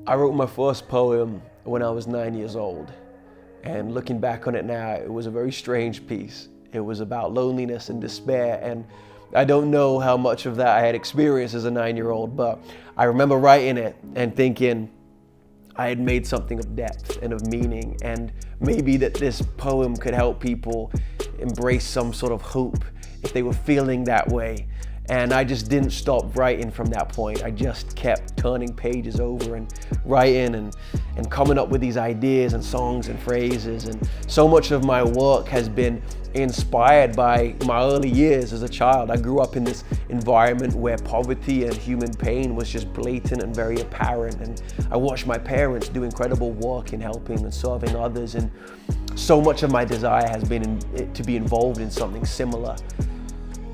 I wrote my first poem when I was 9 years old. And looking back on it now, it was a very strange piece. It was about loneliness and despair. And I don't know how much of that I had experienced as a 9-year-old, but I remember writing it and thinking I had made something of depth and of meaning, and maybe that this poem could help people embrace some sort of hope if they were feeling that way. And I just didn't stop writing from that point. I just kept turning pages over and writing and coming up with these ideas and songs and phrases. And so much of my work has been inspired by my early years as a child. I grew up in this environment where poverty and human pain was just blatant and very apparent. And I watched my parents do incredible work in helping and serving others. And so much of my desire has been to be involved in something similar.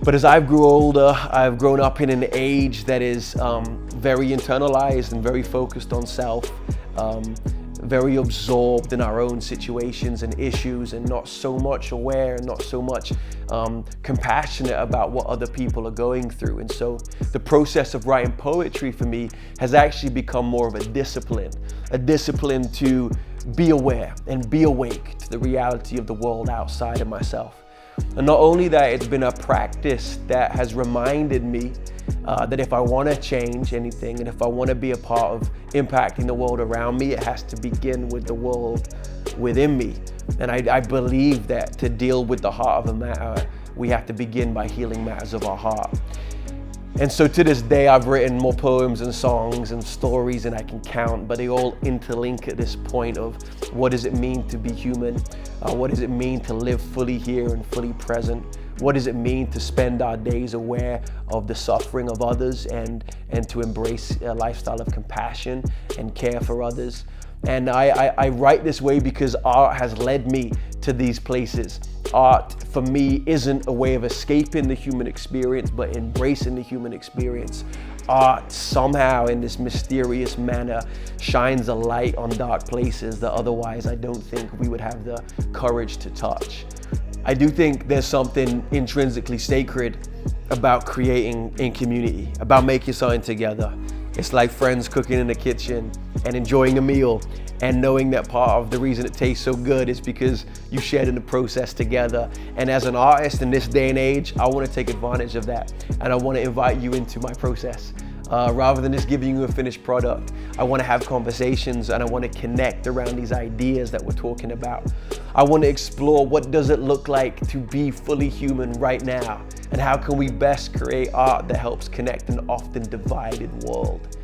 But as I've grew older, I've grown up in an age that is very internalized and very focused on self, very absorbed in our own situations and issues, and not so much aware and not so much compassionate about what other people are going through. And so the process of writing poetry for me has actually become more of a discipline to be aware and be awake to the reality of the world outside of myself. And not only that, it's been a practice that has reminded me that if I want to change anything and if I want to be a part of impacting the world around me, it has to begin with the world within me. And I believe that to deal with the heart of a matter, we have to begin by healing matters of our heart. And so to this day, I've written more poems and songs and stories than I can count, but they all interlink at this point of what does it mean to be human? What does it mean to live fully here and fully present? What does it mean to spend our days aware of the suffering of others and to embrace a lifestyle of compassion and care for others? And I write this way because art has led me to these places. Art for me isn't a way of escaping the human experience, but embracing the human experience. Art somehow in this mysterious manner shines a light on dark places that otherwise I don't think we would have the courage to touch. I do think there's something intrinsically sacred about creating in community, about making something together. It's like friends cooking in the kitchen and enjoying a meal and knowing that part of the reason it tastes so good is because you shared in the process together. And as an artist in this day and age, I want to take advantage of that, and I want to invite you into my process. Rather than just giving you a finished product, I want to have conversations and I want to connect around these ideas that we're talking about. I want to explore what does it look like to be fully human right now, and how can we best create art that helps connect an often divided world.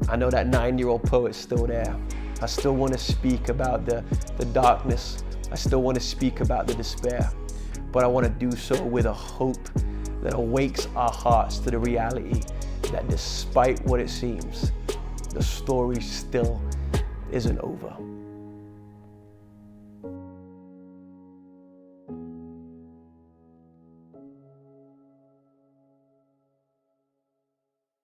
I know that 9-year-old poet's still there. I still want to speak about the darkness. I still want to speak about the despair, but I want to do so with a hope that awakes our hearts to the reality that despite what it seems, the story still isn't over.